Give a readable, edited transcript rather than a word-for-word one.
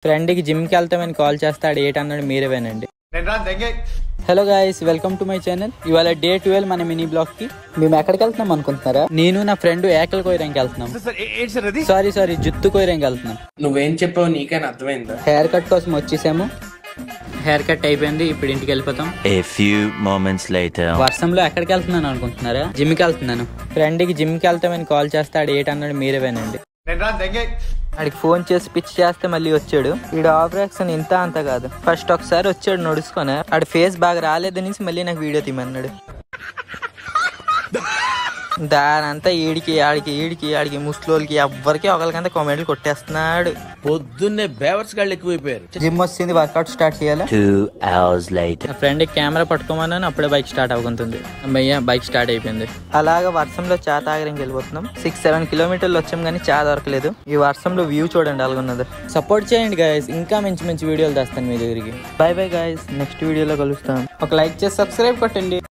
ఫ్రెండ్కి జిమ్కి వెళ్తామని కాల్ చేస్తే ఆడు ఏటన్నాడు మీరే వినండి. Hello guys, welcome to my channel. ఇవాళ డే 12 మన మినీ బ్లాగ్ కి. మేము ఎక్కడికి వెళ్తున్నాం అనుకుంటున్నారా? నేను నా ఫ్రెండ్ ఏకల్ కోయరంకి వెళ్తున్నాం. సారీ జుత్తు కోయరంకి వెళ్తున్నాం. నువ్వేం చెప్పావు నీకైనా అర్థమైందా? హెయిర్ కట్ కోసం వచ్చేసాము. హెయిర్ కట్ అయిపోయింది, ఇప్పుడు ఇంటికి వెళ్ళిపోతాం. A few moments later. వర్షంలో ఎక్కడికి వెళ్తున్నాను అనుకుంటున్నారా? జిమ్కి వెళ్తున్నాను. ఫ్రెండ్కి జిమ్కి వెళ్తామని కాల్ చేస్తే ఆడు ఏటన్నాడు మీరే వినండి. ఆడికి ఫోన్ చేసి పిచ్ చేస్తే మళ్ళీ వచ్చాడు. వీడు ఆపరేషన్ ఇంత అంత కాదు. ఫస్ట్ ఒకసారి వచ్చాడు నడుచుకొని, ఆడి ఫేస్ బాగా రాలేదనేసి మళ్ళీ నాకు వీడియో తీయమన్నాడు. దానంతా ఈడికి ఆడికి ముస్లోళ్ళకి ఎవ్వరికి ఒకరికంతా కామెంట్లు కొట్టేస్తున్నాడు. పొద్దున్నే బేవర్స్ గాళ్ళు ఎక్కువైపోయారు. జిమ్ వచ్చింది, వర్కౌట్ స్టార్ట్ చేయాలి. 2 hours later. నా ఫ్రెండ్ కెమెరా పట్టుకోమన్నాను, అప్పుడే బైక్ స్టార్ట్ అవుతుంది. అమ్మయ్య, బైక్ స్టార్ట్ అయిపోయింది. అలాగా వర్షంలో చాతాగరంకి వెళ్ళిపోతున్నాం. 6-7 కిలోమీటర్లు వచ్చాం కానీ చా దొరకలేదు. ఈ వర్షంలో వ్యూ చూడండి అలాగున్నది. సపోర్ట్ చేయండి గాయస్, ఇంకా మంచి వీడియోలు తెస్తాను మీ దగ్గరికి. బై బై గాయస్, నెక్స్ట్ వీడియోలో కలుస్తాం. ఒక లైక్ చేసి సబ్స్క్రైబ్ కొట్టండి.